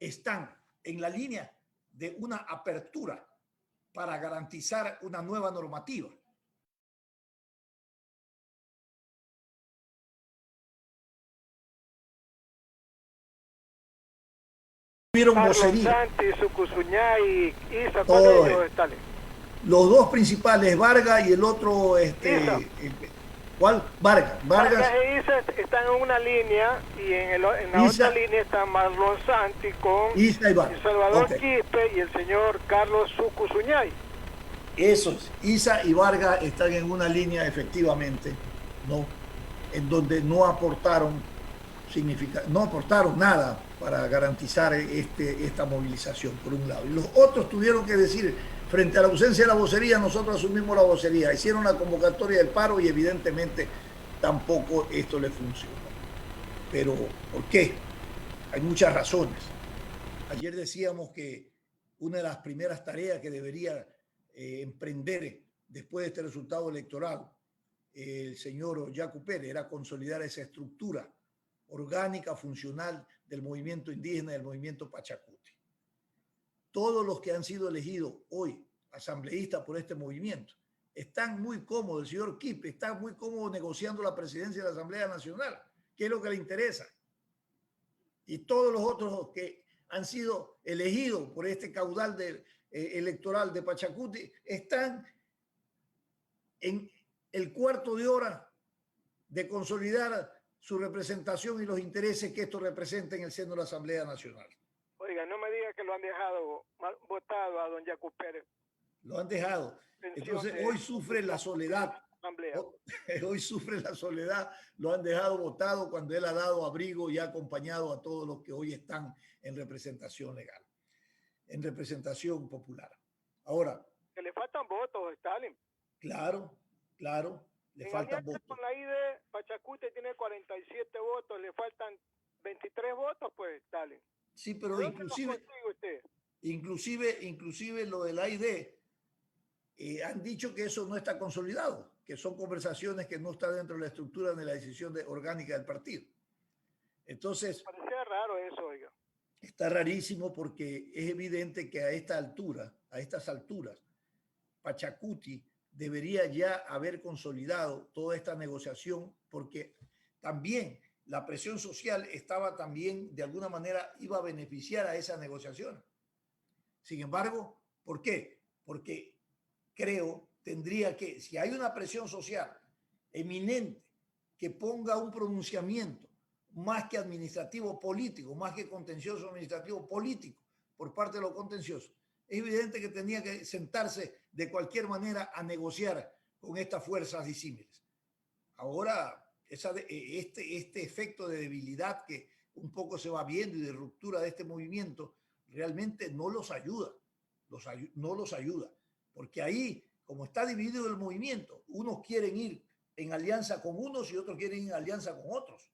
están en la línea de una apertura para garantizar una nueva normativa. Carlos Santi, Sucusuñay, Isa, ¿cuál de ellos están? Los dos principales, Vargas y el otro, ¿cuál? Vargas e Isa están en una línea y en la otra línea está Marlon Santi con Isa y Vargas. El Salvador Quispe y el señor Carlos Sucusuñay. Esos, Isa y Vargas están en una línea efectivamente, ¿no? En donde no aportaron nada para garantizar esta movilización, por un lado. Y los otros tuvieron que decir, frente a la ausencia de la vocería, nosotros asumimos la vocería. Hicieron la convocatoria del paro y evidentemente tampoco esto le funcionó. Pero, ¿por qué? Hay muchas razones. Ayer decíamos que una de las primeras tareas que debería emprender después de este resultado electoral el señor Yacu Pérez era consolidar esa estructura orgánica, funcional del movimiento indígena y del movimiento Pachacuti. Todos los que han sido elegidos hoy asambleístas por este movimiento están muy cómodos. El señor Quispe está muy cómodo negociando la presidencia de la Asamblea Nacional, que es lo que le interesa. Y todos los otros que han sido elegidos por este caudal electoral de Pachacuti están en el cuarto de hora de consolidar su representación y los intereses que esto representa en el seno de la Asamblea Nacional. Oiga, no me diga que lo han dejado votado a don Yacu Pérez. Lo han dejado. Entonces hoy sufre la soledad. Hoy sufre la soledad. Lo han dejado votado cuando él ha dado abrigo y ha acompañado a todos los que hoy están en representación legal, en representación popular. Ahora. Que le faltan votos, Stalin. Claro, claro. Le faltan votos. Con la ID, Pachacuti tiene 47 votos, le faltan 23 votos, pues, Stalin. Sí, pero inclusive lo del AID, han dicho que eso no está consolidado, que son conversaciones que no están dentro de la estructura de la decisión orgánica del partido. Entonces, parecía raro eso, oiga. Está rarísimo porque es evidente que a estas alturas, Pachacuti debería ya haber consolidado toda esta negociación, porque también la presión social estaba también, de alguna manera, iba a beneficiar a esa negociación. Sin embargo, ¿por qué? Porque creo tendría que, si hay una presión social eminente que ponga un pronunciamiento más que administrativo político, más que contencioso administrativo político por parte de los contenciosos, es evidente que tenía que sentarse de cualquier manera a negociar con estas fuerzas disímiles. Ahora, este efecto de debilidad que un poco se va viendo y de ruptura de este movimiento realmente no los ayuda, no los ayuda, porque ahí, como está dividido el movimiento, unos quieren ir en alianza con unos y otros quieren ir en alianza con otros.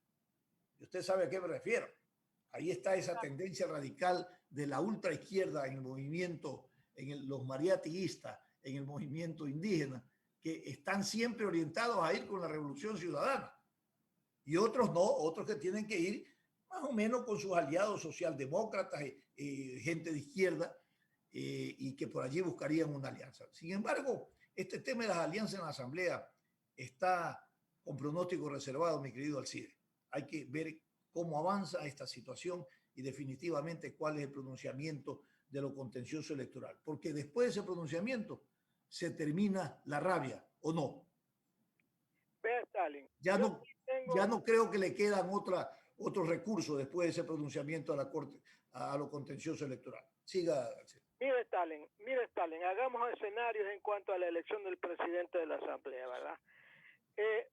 Y usted sabe a qué me refiero. Ahí está esa tendencia radical de la ultraizquierda en el movimiento, los mariatiguistas, en el movimiento indígena, que están siempre orientados a ir con la revolución ciudadana. Y otros no, otros que tienen que ir más o menos con sus aliados socialdemócratas, gente de izquierda, y que por allí buscarían una alianza. Sin embargo, este tema de las alianzas en la Asamblea está con pronóstico reservado, mi querido Alcide. Hay que ver cómo avanza esta situación y definitivamente cuál es el pronunciamiento de lo contencioso electoral. Porque después de ese pronunciamiento se termina la rabia, ¿o no? Vea, Stalin. Ya no creo que le quedan otros recursos después de ese pronunciamiento a la Corte, a lo contencioso electoral. Siga. Mire, Stalin, hagamos escenarios en cuanto a la elección del presidente de la Asamblea, ¿verdad?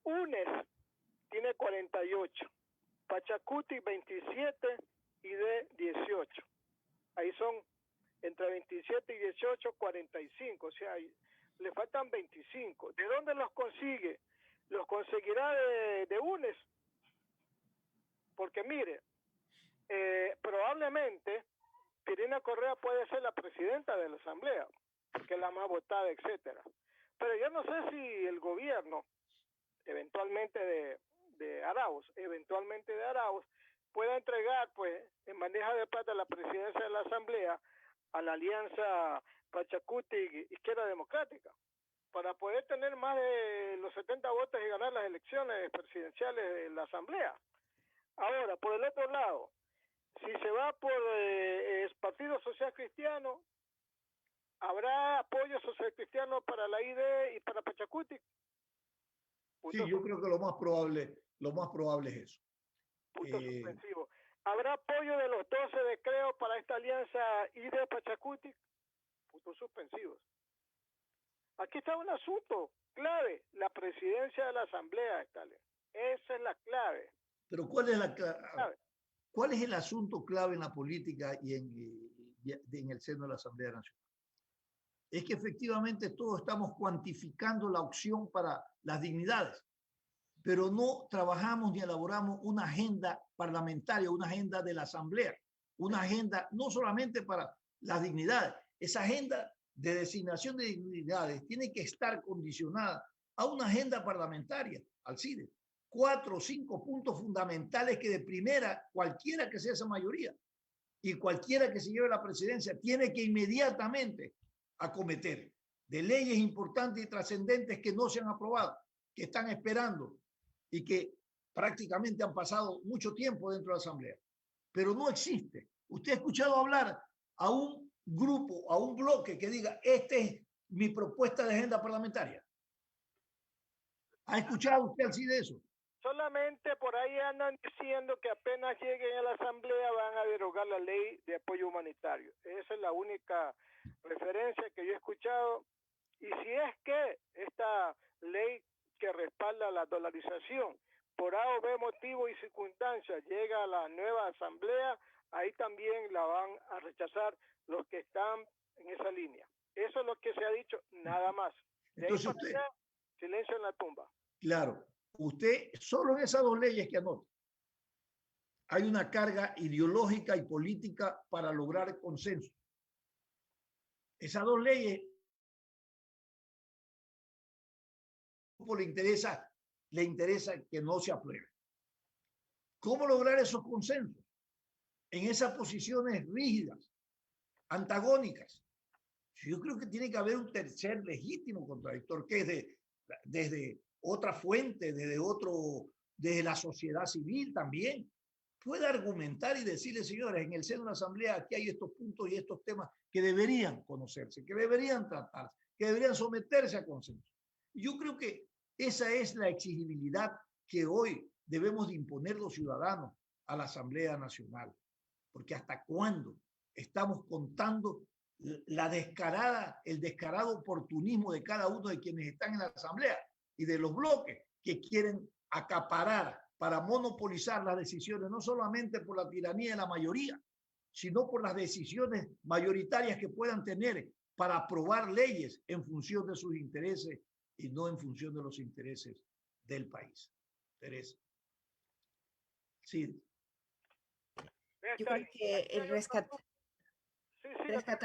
UNES tiene 48, Pachacuti 27 y de 18. Ahí son entre 27 y 18, 45, o sea, le faltan 25. ¿De dónde los consigue? ¿Los conseguirá de UNES? Porque mire, probablemente Pirina Correa puede ser la presidenta de la Asamblea, porque es la más votada, etcétera. Pero yo no sé si el gobierno, eventualmente de Arauz, pueda entregar, pues, en bandeja de plata la presidencia de la Asamblea a la alianza Pachacuti Izquierda Democrática, para poder tener más de los 70 votos y ganar las elecciones presidenciales de la Asamblea. Ahora, por el otro lado, si se va por el Partido Social Cristiano, ¿habrá apoyo social cristiano para la ID y para Pachacuti? Sí, yo creo que lo más probable es eso. Punto suspensivo. ¿Habrá apoyo de los 12 de Creo para esta alianza ID Pachacuti? Puntos suspensivos. Aquí está un asunto clave, la presidencia de la Asamblea, Stalin. Esa es la clave. Pero ¿cuál es la clave? ¿Cuál es el asunto clave en la política y en el seno de la Asamblea Nacional? Es que efectivamente todos estamos cuantificando la opción para las dignidades, pero no trabajamos ni elaboramos una agenda parlamentaria, una agenda de la Asamblea, una agenda no solamente para las dignidades, esa agenda de designación de dignidades tiene que estar condicionada a una agenda parlamentaria, Alcides. 4 o 5 puntos fundamentales que de primera, cualquiera que sea esa mayoría y cualquiera que se lleve la presidencia, tiene que inmediatamente acometer de leyes importantes y trascendentes que no se han aprobado, que están esperando y que prácticamente han pasado mucho tiempo dentro de la Asamblea. Pero no existe. Usted ha escuchado hablar a un grupo, a un bloque que diga, esta es mi propuesta de agenda parlamentaria. ¿Ha escuchado usted así de eso? Solamente por ahí andan diciendo que apenas lleguen a la Asamblea van a derogar la ley de apoyo humanitario. Esa es la única referencia que yo he escuchado. Y si es que esta ley que respalda la dolarización, por A o B motivo y circunstancias, llega a la nueva Asamblea, ahí también la van a rechazar los que están en esa línea. Eso es lo que se ha dicho, nada más. De Entonces ahí para usted, allá, silencio en la tumba. Claro, usted solo en esas 2 leyes que anota, hay una carga ideológica y política para lograr consenso. Esas 2 leyes le interesa que no se apruebe. ¿Cómo lograr esos consensos? En esas posiciones rígidas, antagónicas. Yo creo que tiene que haber un tercer legítimo contradictor, que es desde otra fuente, desde la sociedad civil también, pueda argumentar y decirle, señores, en el seno de la Asamblea aquí hay estos puntos y estos temas que deberían conocerse, que deberían tratarse, que deberían someterse a consenso. Yo creo que esa es la exigibilidad que hoy debemos de imponer los ciudadanos a la Asamblea Nacional. Porque hasta cuándo estamos contando el descarado oportunismo de cada uno de quienes están en la Asamblea y de los bloques que quieren acaparar para monopolizar las decisiones, no solamente por la tiranía de la mayoría, sino por las decisiones mayoritarias que puedan tener para aprobar leyes en función de sus intereses y no en función de los intereses del país. Teresa. Sí. Yo creo que el rescatar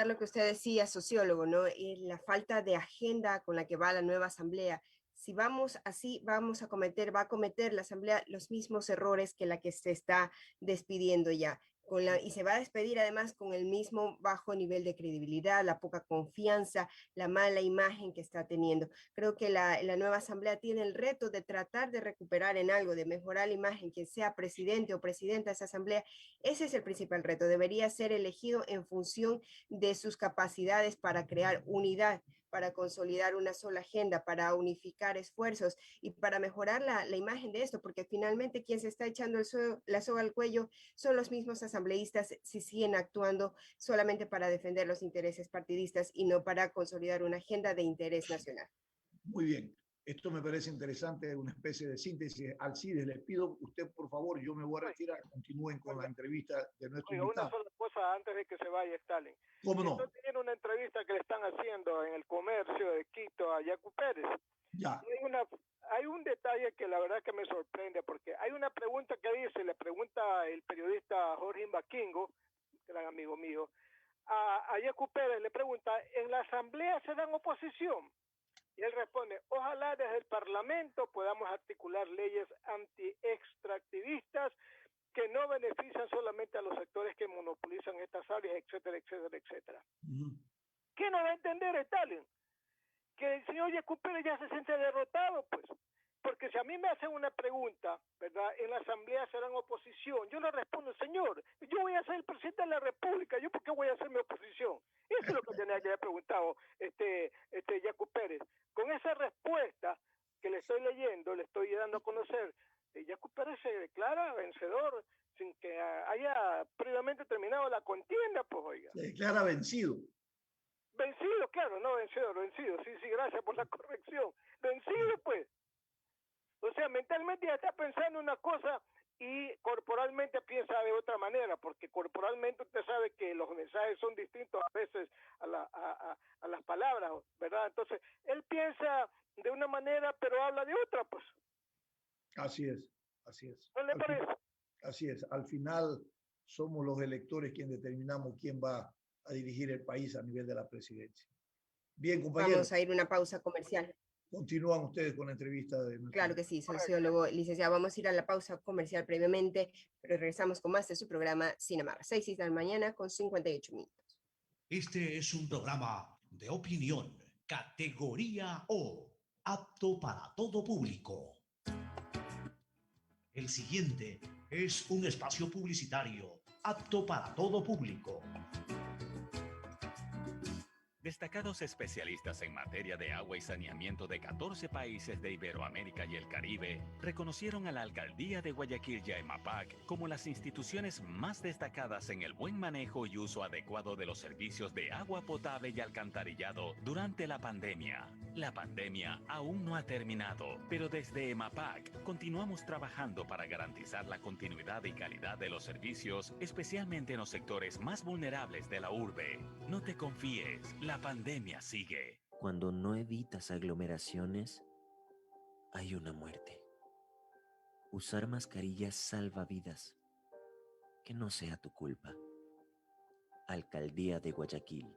lo que usted decía, sociólogo, ¿no? Y la falta de agenda con la que va la nueva asamblea. Si vamos así, va a cometer la asamblea los mismos errores que la que se está despidiendo ya. Y se va a despedir además con el mismo bajo nivel de credibilidad, la poca confianza, la mala imagen que está teniendo. Creo que la nueva asamblea tiene el reto de tratar de recuperar en algo, de mejorar la imagen, quien sea presidente o presidenta de esa asamblea. Ese es el principal reto. Debería ser elegido en función de sus capacidades para crear unidad, para consolidar una sola agenda, para unificar esfuerzos y para mejorar la imagen de esto, porque finalmente quien se está echando la soga al cuello son los mismos asambleístas si siguen actuando solamente para defender los intereses partidistas y no para consolidar una agenda de interés nacional. Muy bien. Esto me parece interesante, una especie de síntesis. Alcides, les pido usted, por favor, yo me voy a retirar, continúen con la entrevista de nuestro invitado. Una sola cosa antes de que se vaya Stalin. ¿Cómo no? Estoy teniendo una entrevista que le están haciendo en el comercio de Quito a Yacu Pérez. Ya. Hay un detalle que la verdad que me sorprende, porque hay una pregunta que dice, le pregunta el periodista Jorge Imbaquingo, gran amigo mío, a Yacu Pérez, le pregunta, ¿en la asamblea se dan oposición? Y él responde, ojalá desde el Parlamento podamos articular leyes anti-extractivistas que no benefician solamente a los sectores que monopolizan estas áreas, etcétera, etcétera, etcétera. ¿Qué no va a entender Stalin? Que el señor Yacu Pérez ya se siente derrotado, pues. Porque si a mí me hacen una pregunta, ¿verdad? En la asamblea serán oposición. Yo le respondo, señor, yo voy a ser el presidente de la República, ¿yo por qué voy a hacer mi oposición? Eso es lo que tenía que haber preguntado Yacu Pérez. Con esa respuesta que le estoy leyendo, le estoy dando a conocer, Yacu Pérez se declara vencedor sin que haya previamente terminado la contienda, pues oiga. Se declara vencido. Vencido, claro, no vencedor, vencido. Sí, gracias por la corrección. Vencido, pues. O sea, mentalmente ya está pensando una cosa y corporalmente piensa de otra manera, porque corporalmente usted sabe que los mensajes son distintos a veces a las palabras, ¿verdad? Entonces, él piensa de una manera, pero habla de otra, pues. Así es, así es. ¿No le parece? Así es. Al final somos los electores quienes determinamos quién va a dirigir el país a nivel de la presidencia. Bien, compañeros. Vamos a ir a una pausa comercial. Continúan ustedes con la entrevista de nuestro... Claro que sí, sociólogo, licenciado. Vamos a ir a la pausa comercial previamente, pero regresamos con más de su programa Sin Amarras. 6 de la mañana con 58 minutos. Este es un programa de opinión, categoría O, apto para todo público. El siguiente es un espacio publicitario, apto para todo público. Destacados especialistas en materia de agua y saneamiento de 14 países de Iberoamérica y el Caribe reconocieron a la Alcaldía de Guayaquil y a EMAPAC como las instituciones más destacadas en el buen manejo y uso adecuado de los servicios de agua potable y alcantarillado durante la pandemia. La pandemia aún no ha terminado, pero desde EMAPAC continuamos trabajando para garantizar la continuidad y calidad de los servicios, especialmente en los sectores más vulnerables de la urbe. No te confíes. La pandemia sigue. Cuando no evitas aglomeraciones, hay una muerte. Usar mascarillas salva vidas. Que no sea tu culpa. Alcaldía de Guayaquil.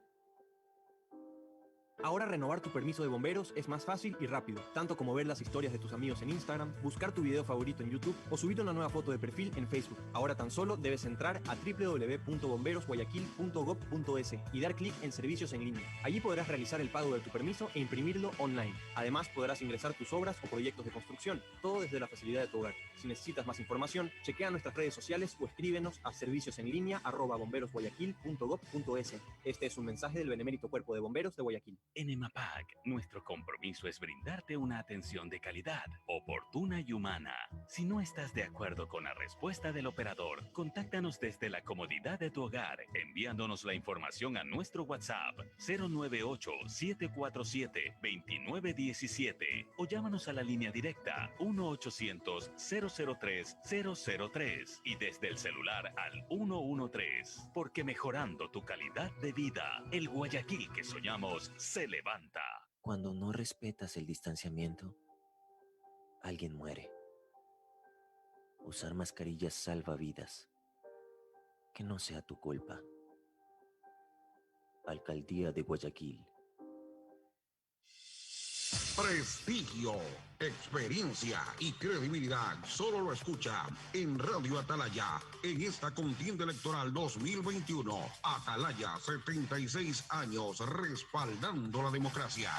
Ahora renovar tu permiso de bomberos es más fácil y rápido, tanto como ver las historias de tus amigos en Instagram, buscar tu video favorito en YouTube o subir una nueva foto de perfil en Facebook. Ahora tan solo debes entrar a www.bomberosguayaquil.gov.es y dar clic en servicios en línea. Allí podrás realizar el pago de tu permiso e imprimirlo online. Además, podrás ingresar tus obras o proyectos de construcción, todo desde la facilidad de tu hogar. Si necesitas más información, chequea nuestras redes sociales o escríbenos a serviciosenlinea@bomberosguayaquil.gov.es. Este es un mensaje del Benemérito Cuerpo de Bomberos de Guayaquil. En EMAPAC, nuestro compromiso es brindarte una atención de calidad, oportuna y humana. Si no estás de acuerdo con la respuesta del operador, contáctanos desde la comodidad de tu hogar, enviándonos la información a nuestro WhatsApp 098-747-2917 o llámanos a la línea directa 1-800-003-003 y desde el celular al 113, porque mejorando tu calidad de vida, el Guayaquil que soñamos se levanta. Cuando no respetas el distanciamiento, alguien muere. Usar mascarillas salva vidas. Que no sea tu culpa. Alcaldía de Guayaquil. Prestigio, experiencia y credibilidad solo lo escucha en Radio Atalaya en esta contienda electoral 2021. Atalaya, 76 años respaldando la democracia.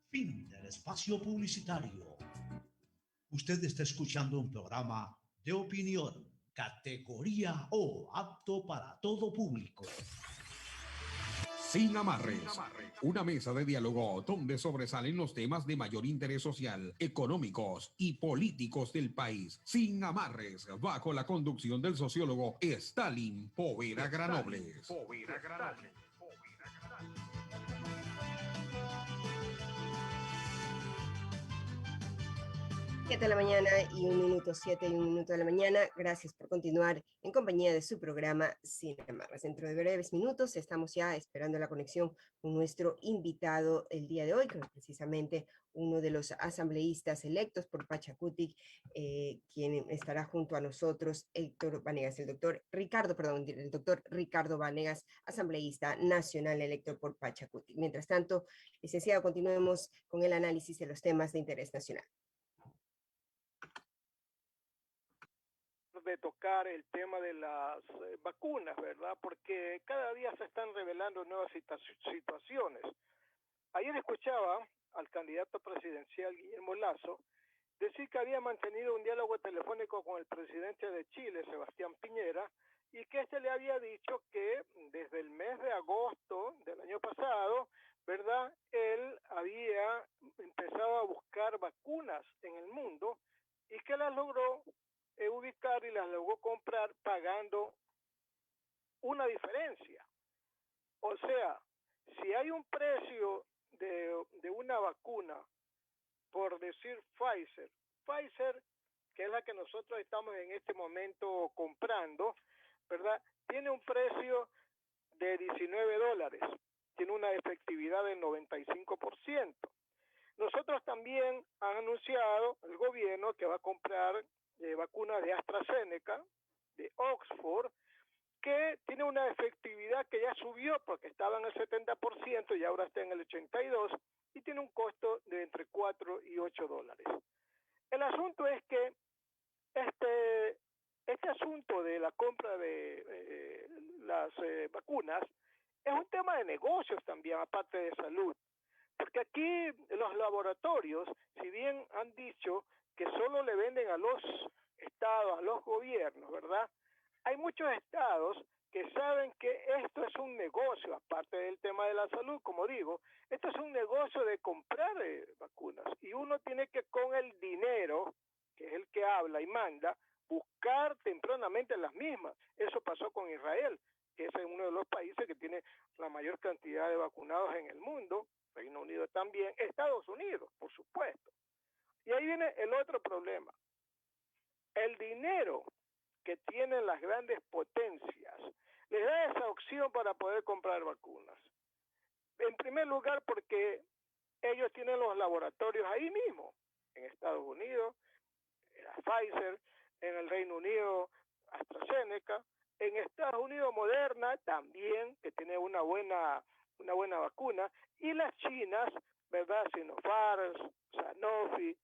Fin del espacio publicitario. Usted está escuchando un programa de opinión, categoría O, apto para todo público. Sin amarres, una mesa de diálogo donde sobresalen los temas de mayor interés social, económicos y políticos del país. Sin amarres, bajo la conducción del sociólogo Stalin Poveda Granobles. 7 de la mañana y 1 minuto, 7 y 1 minuto de la mañana. Gracias por continuar en compañía de su programa Sin Amarras. Dentro de breves minutos estamos ya esperando la conexión con nuestro invitado el día de hoy, que es precisamente uno de los asambleístas electos por Pachacutic, quien estará junto a nosotros, el doctor Ricardo Vanegas, asambleísta nacional electo por Pachacutic. Mientras tanto, licenciado, continuemos con el análisis de los temas de interés nacional. dejar de tocar el tema de las vacunas, ¿verdad? Porque cada día se están revelando nuevas situaciones. Ayer escuchaba al candidato presidencial Guillermo Lasso decir que había mantenido un diálogo telefónico con el presidente de Chile, Sebastián Piñera, y que este le había dicho que desde el mes de agosto del año pasado, ¿verdad?, él había empezado a buscar vacunas en el mundo y que las logró ubicar y las logró comprar pagando una diferencia. O sea, si hay un precio de una vacuna, por decir Pfizer, que es la que nosotros estamos en este momento comprando, ¿verdad?, tiene un precio de $19, tiene una efectividad del 95%. Nosotros también han anunciado el gobierno que va a comprar vacunas de AstraZeneca, de Oxford, que tiene una efectividad que ya subió porque estaba en el 70% y ahora está en el 82%, y tiene un costo de entre $4 y $8. El asunto es que este asunto de la compra de las vacunas es un tema de negocios también, aparte de salud. Porque aquí los laboratorios, si bien han dicho que solo le venden a los estados, a los gobiernos, ¿verdad?, hay muchos estados que saben que esto es un negocio, aparte del tema de la salud, como digo, esto es un negocio de comprar vacunas. Y uno tiene que, con el dinero, que es el que habla y manda, buscar tempranamente las mismas. Eso pasó con Israel, que es uno de los países que tiene la mayor cantidad de vacunados en el mundo, Reino Unido también, Estados Unidos, por supuesto. Y ahí viene el otro problema. El dinero que tienen las grandes potencias les da esa opción para poder comprar vacunas. En primer lugar, porque ellos tienen los laboratorios ahí mismo, en Estados Unidos, la Pfizer, en el Reino Unido, AstraZeneca, en Estados Unidos Moderna también, que tiene una buena vacuna, y las chinas, ¿verdad?, Sinopharm, Sanofi,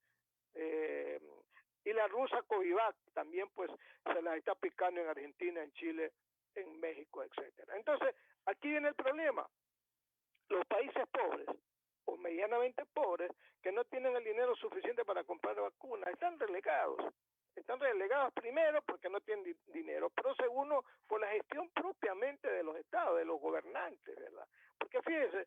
y la rusa Covivac también, pues se las está aplicando en Argentina, en Chile, en México, etcétera. Entonces, aquí viene el problema. Los países pobres o medianamente pobres que no tienen el dinero suficiente para comprar vacunas están relegados. Están relegados primero porque no tienen dinero, pero segundo por la gestión propiamente de los estados, de los gobernantes, ¿verdad? Porque fíjense,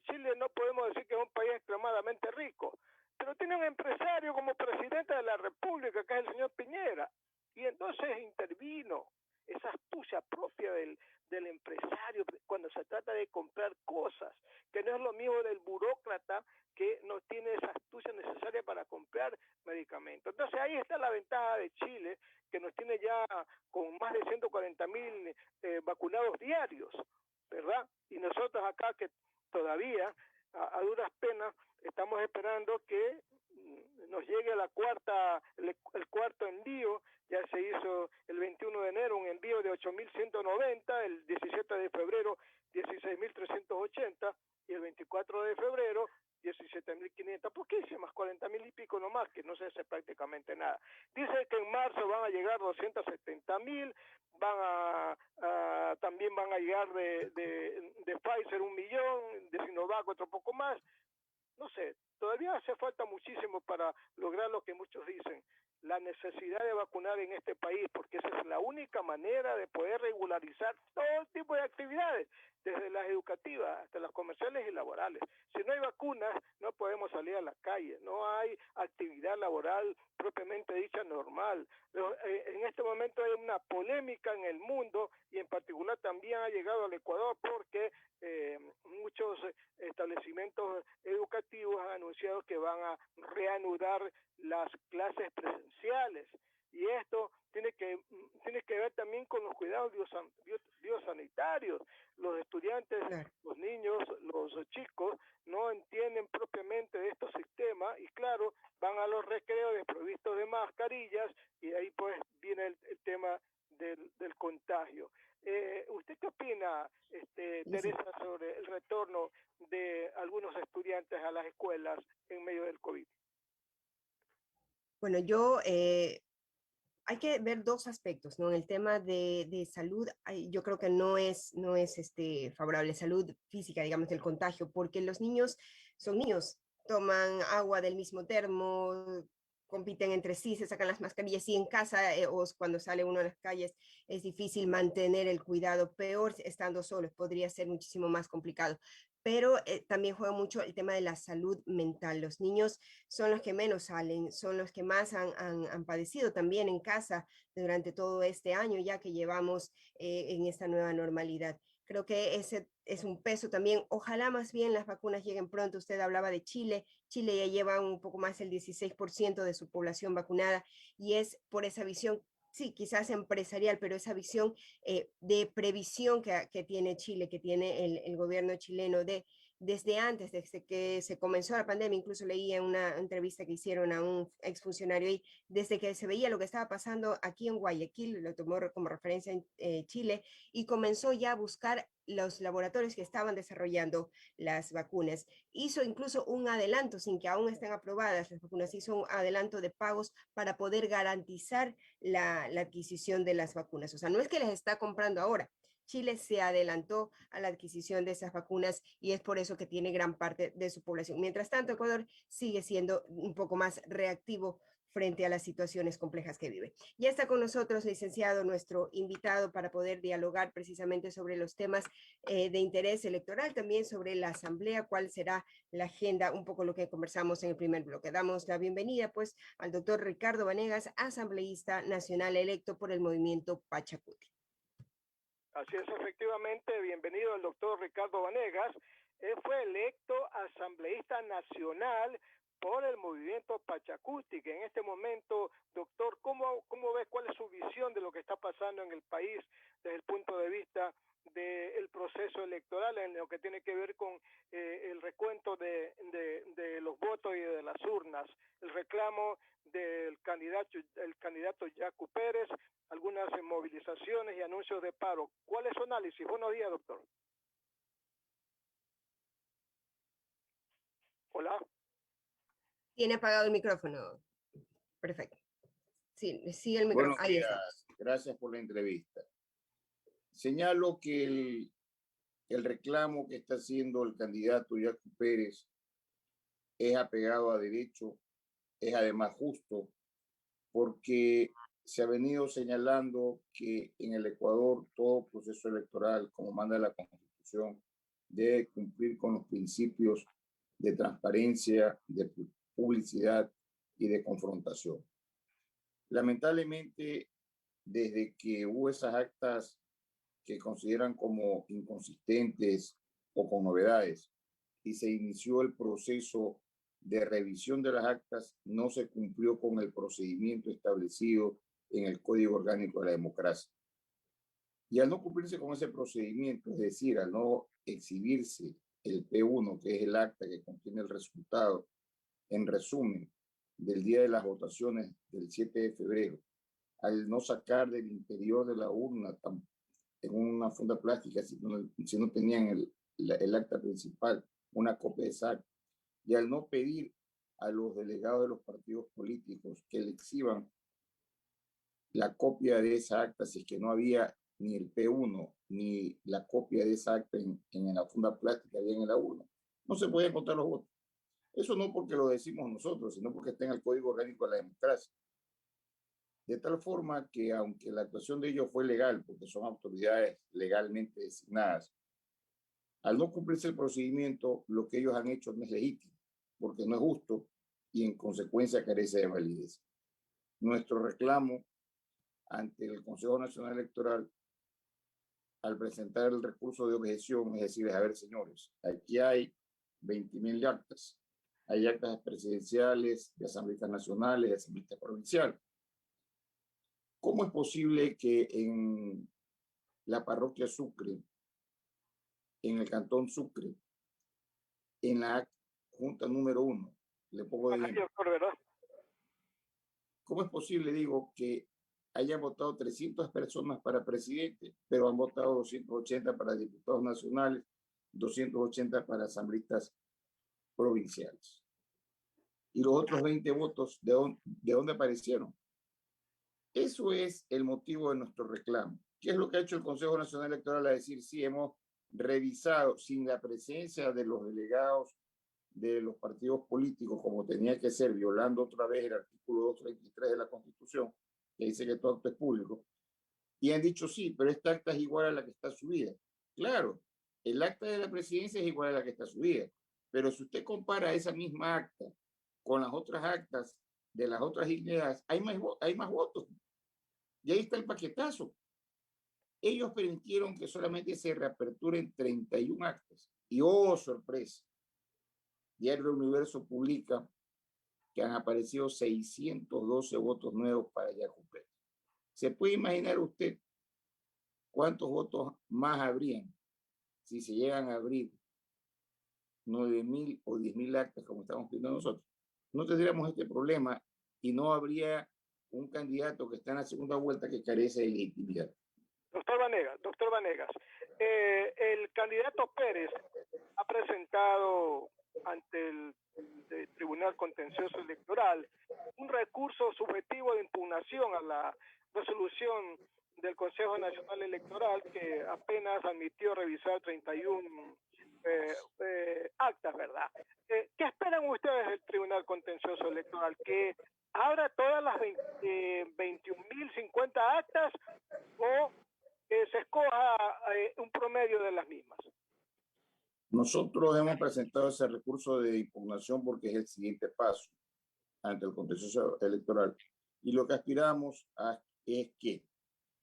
Chile no podemos decir que es un país extremadamente rico, pero tiene un empresario como presidente de la República, que es el señor Piñera, y entonces intervino esa astucia propia del empresario cuando se trata de comprar cosas, que no es lo mismo del burócrata que no tiene esa astucia necesaria para comprar medicamentos. Entonces ahí está la ventaja de Chile, que nos tiene ya con más de 140,000 vacunados diarios, ¿verdad? Y nosotros acá que todavía a duras penas estamos esperando que nos llegue el cuarto envío. Ya se hizo el 21 de enero un envío de 8,190, el 17 de febrero 16,380 y el 24 de febrero 17,500, poquísimas, 40,000 y pico nomás, que no se hace prácticamente nada. Dice que en marzo van a llegar 270,000, también van a llegar de Pfizer 1,000,000, de Sinovac otro poco más. No sé, todavía hace falta muchísimo para lograr lo que muchos dicen, la necesidad de vacunar en este país, porque esa es la única manera de poder regularizar todo tipo de actividades, desde las educativas hasta las comerciales y laborales. Si no hay vacunas, no podemos salir a la calle, no hay actividad laboral propiamente dicha normal. En este momento hay una polémica en el mundo y en particular también ha llegado al Ecuador porque muchos establecimientos educativos han anunciado que van a reanudar las clases presenciales, y esto tiene que ver también con los cuidados biosanitarios. Los estudiantes, los niños, los chicos no entienden propiamente de estos sistemas y claro, van a los recreos desprovistos de mascarillas y ahí pues viene el tema del contagio. ¿Usted qué opina, Teresa, sobre el retorno de algunos estudiantes a las escuelas en medio del COVID? Bueno, yo hay que ver dos aspectos, ¿no? En el tema de salud, yo creo que no es favorable salud física, digamos, del contagio, porque los niños son niños, toman agua del mismo termo, compiten entre sí, se sacan las mascarillas y en casa o cuando sale uno a las calles es difícil mantener el cuidado, peor estando solos, podría ser muchísimo más complicado. Pero también juega mucho el tema de la salud mental. Los niños son los que menos salen, son los que más han padecido también en casa durante todo este año ya que llevamos en esta nueva normalidad. Creo que ese es un peso también. Ojalá más bien las vacunas lleguen pronto. Usted hablaba de Chile. Chile ya lleva un poco más del 16% de su población vacunada y es por esa visión, sí, quizás empresarial, pero esa visión de previsión que tiene Chile, que tiene el gobierno chileno desde antes, desde que se comenzó la pandemia, incluso leí en una entrevista que hicieron a un exfuncionario ahí, desde que se veía lo que estaba pasando aquí en Guayaquil, lo tomó como referencia en Chile, y comenzó ya a buscar los laboratorios que estaban desarrollando las vacunas. Hizo incluso un adelanto, sin que aún estén aprobadas las vacunas, hizo un adelanto de pagos para poder garantizar la adquisición de las vacunas. O sea, no es que les está comprando ahora. Chile se adelantó a la adquisición de esas vacunas y es por eso que tiene gran parte de su población. Mientras tanto, Ecuador sigue siendo un poco más reactivo frente a las situaciones complejas que vive. Ya está con nosotros, licenciado, nuestro invitado para poder dialogar precisamente sobre los temas de interés electoral, también sobre la asamblea, cuál será la agenda, un poco lo que conversamos en el primer bloque. Damos la bienvenida pues al doctor Ricardo Vanegas, asambleísta nacional electo por el movimiento Pachacuti. Así es, efectivamente, bienvenido el doctor Ricardo Vanegas. Él fue electo asambleísta nacional por el movimiento Pachacuti, que en este momento, doctor, ¿cómo ve cuál es su visión de lo que está pasando en el país desde el punto de vista del proceso electoral en lo que tiene que ver con el recuento de los votos y de las urnas, el reclamo del candidato Yacu Pérez, algunas movilizaciones y anuncios de paro? ¿Cuál es su análisis? Buenos días, doctor. Hola. Tiene apagado el micrófono. Perfecto. Sí, sigue el micrófono. Buenos días. Gracias por la entrevista. Señalo que el reclamo que está haciendo el candidato Yacu Pérez es apegado a derecho, es además justo, porque se ha venido señalando que en el Ecuador todo proceso electoral, como manda la Constitución, debe cumplir con los principios de transparencia, de publicidad y de confrontación. Lamentablemente, desde que hubo esas actas que consideran como inconsistentes o con novedades y se inició el proceso de revisión de las actas, no se cumplió con el procedimiento establecido en el Código Orgánico de la Democracia. Y al no cumplirse con ese procedimiento, es decir, al no exhibirse el P1, que es el acta que contiene el resultado, en resumen, del día de las votaciones del 7 de febrero, al no sacar del interior de la urna en una funda plástica, si no tenían el acta principal, una copia de esa acta, y al no pedir a los delegados de los partidos políticos que le exhiban la copia de esa acta, si es que no había ni el P1 ni la copia de esa acta en la funda plástica bien en la urna, no se podían contar los votos. Eso no porque lo decimos nosotros, sino porque está en el Código Orgánico de la Democracia. De tal forma que, aunque la actuación de ellos fue legal, porque son autoridades legalmente designadas, al no cumplirse el procedimiento, lo que ellos han hecho no es legítimo, porque no es justo y en consecuencia carece de validez. Nuestro reclamo ante el Consejo Nacional Electoral, al presentar el recurso de objeción, es decir, a ver, señores, aquí hay 20.000 actas. Hay actas presidenciales, de asambleístas nacionales, de asambleístas provinciales. ¿Cómo es posible que en la parroquia Sucre, en el cantón Sucre, en la junta número 1, le pongo de ejemplo, ¿cómo es posible, digo, que hayan votado 300 personas para presidente, pero han votado 280 para diputados nacionales, 280 para asambleístas provinciales? Y los otros 20 votos, ¿de dónde aparecieron? Eso es el motivo de nuestro reclamo. ¿Qué es lo que ha hecho el Consejo Nacional Electoral? A decir, sí, hemos revisado sin la presencia de los delegados de los partidos políticos, como tenía que ser, violando otra vez el artículo 233 de la Constitución, que dice que todo acto es público, y han dicho, sí, pero esta acta es igual a la que está subida. Claro, el acta de la presidencia es igual a la que está subida, pero si usted compara esa misma acta con las otras actas de las otras dignidades, hay más votos. Y ahí está el paquetazo. Ellos permitieron que solamente se reaperturen 31 actas. Y oh, sorpresa, Diario Universo publica que han aparecido 612 votos nuevos para Yacu Pérez. ¿Se puede imaginar usted cuántos votos más habrían si se llegan a abrir 9,000 o 10,000 actas como estamos pidiendo nosotros? No tendríamos este problema y no habría un candidato que está en la segunda vuelta que carece de legitimidad. Doctor Vanegas, el candidato Pérez ha presentado ante el Tribunal Contencioso Electoral un recurso subjetivo de impugnación a la resolución del Consejo Nacional Electoral, que apenas admitió revisar 31 actas, ¿verdad? ¿Qué esperan ustedes del Tribunal Contencioso Electoral? ¿Que abra todas las 21.050 actas o que se escoja un promedio de las mismas? Nosotros hemos presentado ese recurso de impugnación porque es el siguiente paso ante el Contencioso Electoral. Y lo que aspiramos es que,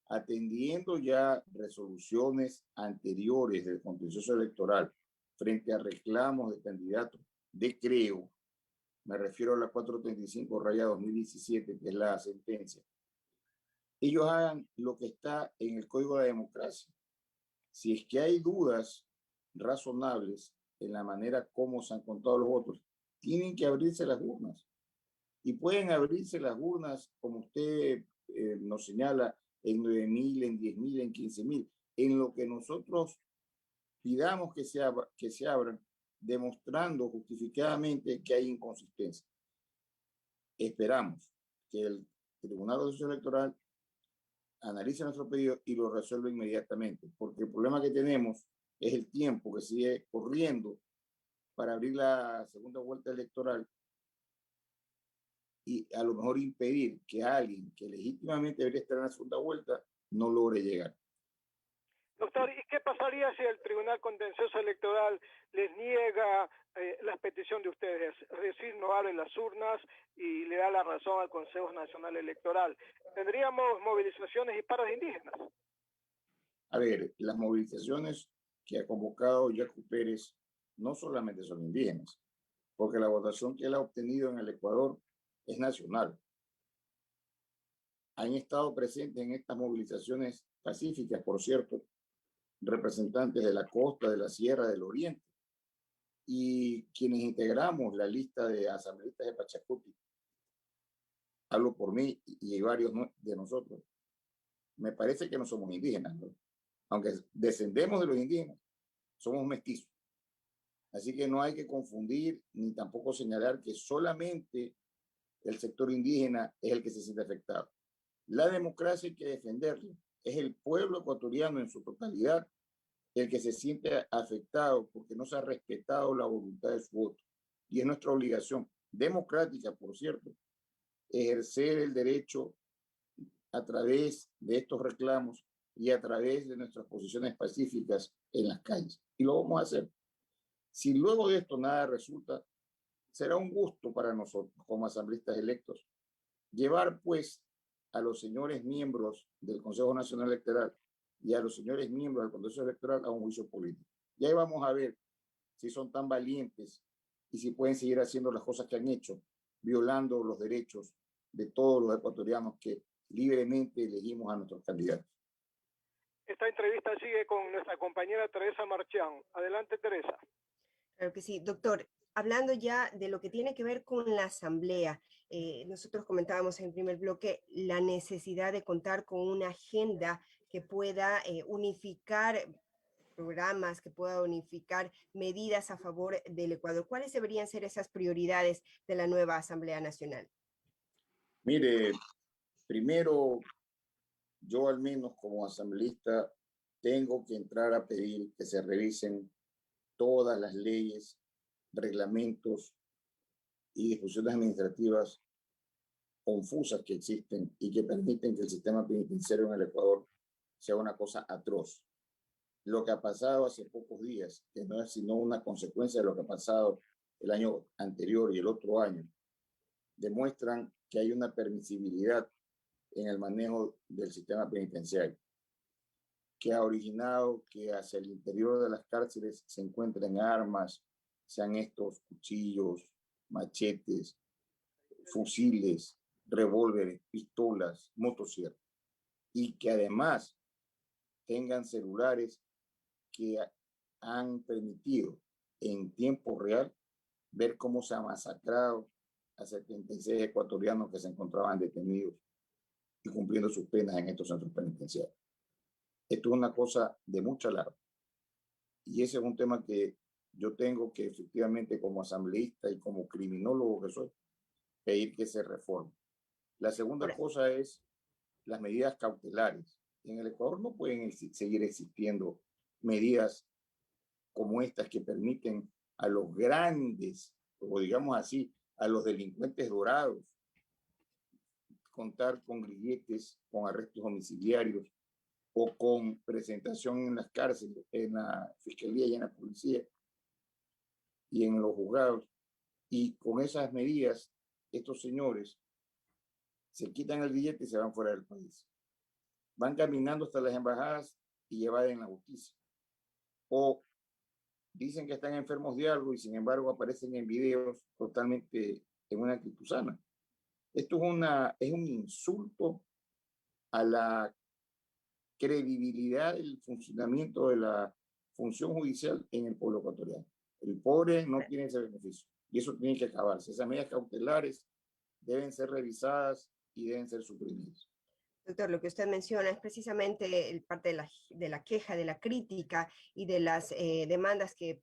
atendiendo ya resoluciones anteriores del Contencioso Electoral frente a reclamos de candidatos de creo, me refiero a la 435/2017, que es la sentencia, ellos hagan lo que está en el Código de la Democracia. Si es que hay dudas razonables en la manera como se han contado los votos, tienen que abrirse las urnas. Y pueden abrirse las urnas, como usted nos señala, en 9,000, en 10,000, en 15,000, en lo que nosotros pidamos que se abran, demostrando justificadamente que hay inconsistencia. Esperamos que el Tribunal Contencioso Electoral analice nuestro pedido y lo resuelva inmediatamente, porque el problema que tenemos es el tiempo que sigue corriendo para abrir la segunda vuelta electoral y a lo mejor impedir que alguien que legítimamente debería estar en la segunda vuelta no logre llegar. Doctor, ¿y qué pasaría si el Tribunal Contencioso Electoral les niega la petición de ustedes? Es decir, no abren las urnas y le da la razón al Consejo Nacional Electoral. ¿Tendríamos movilizaciones y paros indígenas? A ver, las movilizaciones que ha convocado Yacu Pérez no solamente son indígenas, porque la votación que él ha obtenido en el Ecuador es nacional. Han estado presentes en estas movilizaciones pacíficas, por cierto, representantes de la costa, de la sierra, del oriente, y quienes integramos la lista de asambleístas de Pachacuti, hablo por mí y varios de nosotros, me parece que no somos indígenas, ¿no? Aunque descendemos de los indígenas, somos mestizos. Así que no hay que confundir ni tampoco señalar que solamente el sector indígena es el que se siente afectado. La democracia hay que defenderla. Es el pueblo ecuatoriano en su totalidad el que se siente afectado porque no se ha respetado la voluntad de su voto. Y es nuestra obligación democrática, por cierto, ejercer el derecho a través de estos reclamos y a través de nuestras posiciones pacíficas en las calles. Y lo vamos a hacer. Si luego de esto nada resulta, será un gusto para nosotros como asambleístas electos llevar pues a los señores miembros del Consejo Nacional Electoral y a los señores miembros del Consejo Electoral a un juicio político. Y ahí vamos a ver si son tan valientes y si pueden seguir haciendo las cosas que han hecho, violando los derechos de todos los ecuatorianos que libremente elegimos a nuestros candidatos. Esta entrevista sigue con nuestra compañera Teresa Marchán. Adelante, Teresa. Claro que sí, doctor. Hablando ya de lo que tiene que ver con la asamblea, nosotros comentábamos en el primer bloque la necesidad de contar con una agenda que pueda unificar programas, que pueda unificar medidas a favor del Ecuador. ¿Cuáles deberían ser esas prioridades de la nueva Asamblea Nacional? Mire, Primero, yo al menos como asambleísta tengo que entrar a pedir que se revisen todas las leyes, reglamentos y disposiciones administrativas confusas que existen y que permiten que el sistema penitenciario en el Ecuador sea una cosa atroz. Lo que ha pasado hace pocos días, que no es sino una consecuencia de lo que ha pasado el año anterior y el otro año, demuestran que hay una permisibilidad en el manejo del sistema penitenciario, que ha originado que hacia el interior de las cárceles se encuentren armas, sean estos cuchillos, machetes, fusiles, revólveres, pistolas, motosierras, y que además tengan celulares que han permitido en tiempo real ver cómo se ha masacrado a 76 ecuatorianos que se encontraban detenidos y cumpliendo sus penas en estos centros penitenciarios. Esto es una cosa de mucha alarma. Y ese es un tema que yo tengo que efectivamente como asambleísta y como criminólogo que soy, pedir que se reforme. La segunda cosa es las medidas cautelares. En el Ecuador no pueden seguir existiendo medidas como estas que permiten a los grandes, o digamos así, a los delincuentes dorados, contar con grilletes, con arrestos domiciliarios o con presentación en las cárceles, en la fiscalía y en la policía y en los juzgados. Y con esas medidas, estos señores se quitan el billete y se van fuera del país. Van caminando hasta las embajadas y evaden la justicia. O dicen que están enfermos de algo y sin embargo aparecen en videos totalmente en una actitud sana. Esto es un insulto a la credibilidad del funcionamiento de la función judicial en el pueblo ecuatoriano. El pobre no tiene ese beneficio y eso tiene que acabarse. Esas medidas cautelares deben ser revisadas y deben ser suprimidas. Doctor, lo que usted menciona es precisamente el parte de la queja, de la crítica y de las demandas que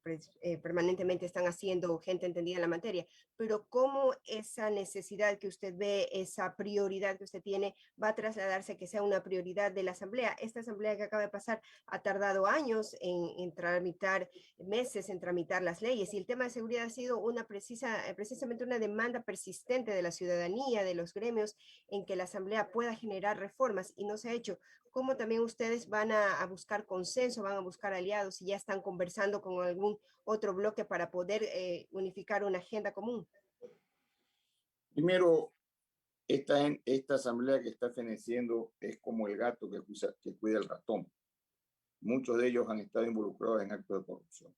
permanentemente están haciendo gente entendida en la materia, pero cómo esa necesidad que usted ve, esa prioridad que usted tiene, va a trasladarse a que sea una prioridad de la Asamblea. Esta Asamblea que acaba de pasar ha tardado años en tramitar, meses en tramitar las leyes, y el tema de seguridad ha sido precisamente una demanda persistente de la ciudadanía, de los gremios, en que la Asamblea pueda generar reformas, y no se ha hecho. ¿Cómo también ustedes van a buscar consenso, van a buscar aliados y ya están conversando con algún otro bloque para poder unificar una agenda común? Primero, esta asamblea que está feneciendo es como el gato que cuida el ratón. Muchos de ellos han estado involucrados en actos de corrupción.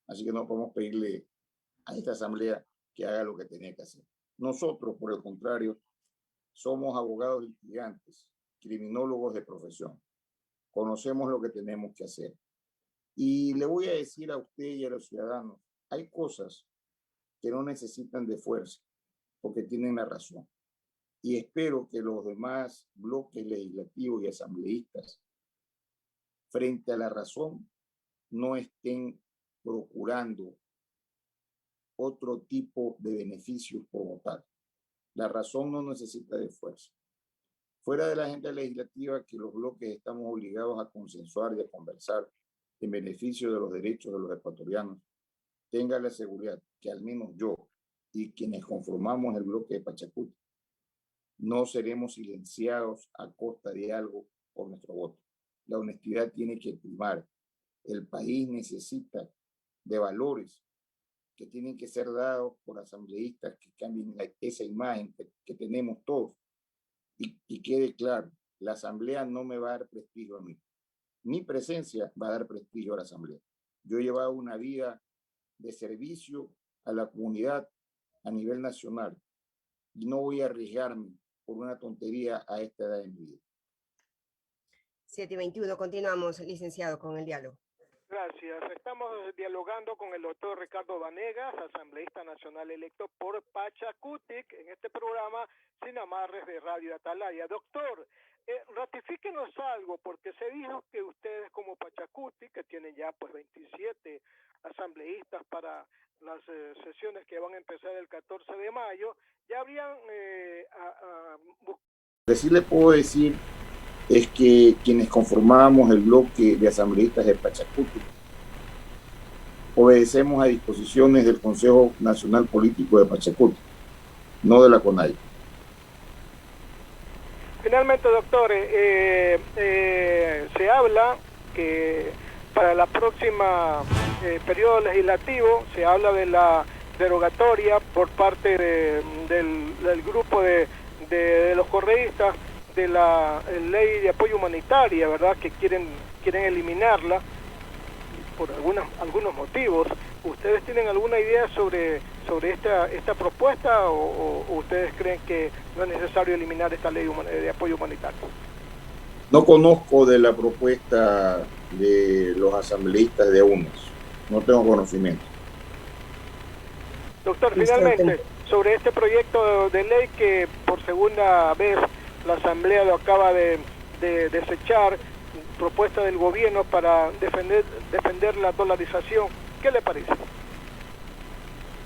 Así que no podemos pedirle a esta asamblea que haga lo que tenía que hacer. Nosotros, por el contrario, somos abogados litigantes, criminólogos de profesión. Conocemos lo que tenemos que hacer. Y le voy a decir a usted y a los ciudadanos, hay cosas que no necesitan de fuerza, porque tienen la razón. Y espero que los demás bloques legislativos y asambleístas, frente a la razón, no estén procurando otro tipo de beneficios por votar. La razón no necesita de fuerza. Fuera de la agenda legislativa, que los bloques estamos obligados a consensuar y a conversar en beneficio de los derechos de los ecuatorianos, tenga la seguridad que al menos yo y quienes conformamos el bloque de Pachacuti no seremos silenciados a costa de algo por nuestro voto. La honestidad tiene que primar. El país necesita de valores que tienen que ser dados por asambleístas que cambien esa imagen que tenemos todos. Y quede claro, la asamblea no me va a dar prestigio a mí. Mi presencia va a dar prestigio a la asamblea. Yo he llevado una vida de servicio a la comunidad a nivel nacional y no voy a arriesgarme por una tontería a esta edad de mi vida. 7:21, continuamos, licenciado, con el diálogo. Gracias. Estamos dialogando con el doctor Ricardo Vanegas, asambleísta nacional electo por Pachacutic, en este programa Sin Amarres de Radio Atalaya. Doctor, ratifíquenos algo, porque se dijo que ustedes como Pachacutic, que tienen ya pues 27 asambleístas para las sesiones que van a empezar el 14 de mayo, ya habrían buscado Lo que sí le puedo decir es que quienes conformábamos el bloque de asambleístas de Pachacuti obedecemos a disposiciones del Consejo Nacional Político de Pachacuti, no de la CONAIE. Finalmente, doctor, se habla que para la próxima periodo legislativo se habla de la derogatoria por parte del grupo de los correístas de la ley de apoyo humanitaria, ¿verdad? Que quieren eliminarla por algunos motivos. ¿Ustedes tienen alguna idea sobre esta propuesta o ustedes creen que no es necesario eliminar esta ley de apoyo humanitario? No conozco de la propuesta de los asambleístas de UNES, no tengo conocimiento. Doctor, finalmente, sobre este proyecto de ley que por segunda vez la Asamblea lo acaba de desechar, propuesta del gobierno para defender la dolarización, ¿qué le parece?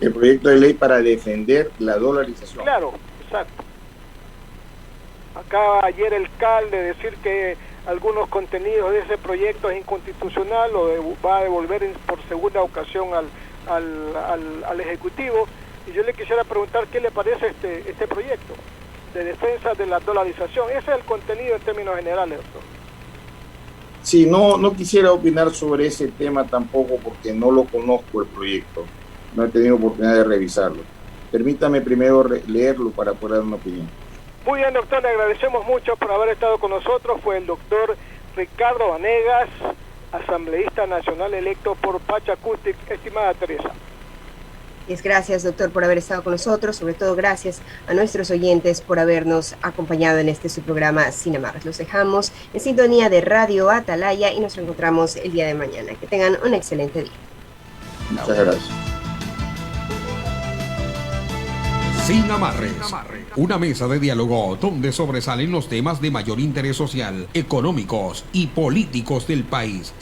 El proyecto de ley para defender la dolarización. Claro, exacto. Acaba ayer el CAL de decir que algunos contenidos de ese proyecto es inconstitucional, lo va a devolver por segunda ocasión al Ejecutivo, y yo le quisiera preguntar qué le parece este proyecto de defensa de la dolarización. Ese es el contenido en términos generales, doctor. Sí, no quisiera opinar sobre ese tema tampoco porque no lo conozco el proyecto, no he tenido oportunidad de revisarlo. Permítame primero leerlo para poder dar una opinión. Muy bien, doctor, le agradecemos mucho por haber estado con nosotros. Fue el doctor Ricardo Vanegas, asambleísta nacional electo por Pachacuti. Estimada Teresa. Gracias, doctor, por haber estado con nosotros. Sobre todo, gracias a nuestros oyentes por habernos acompañado en su programa Sin Amarras. Los dejamos en sintonía de Radio Atalaya y nos encontramos el día de mañana. Que tengan un excelente día. Muchas gracias. Sin Amarres, una mesa de diálogo donde sobresalen los temas de mayor interés social, económicos y políticos del país.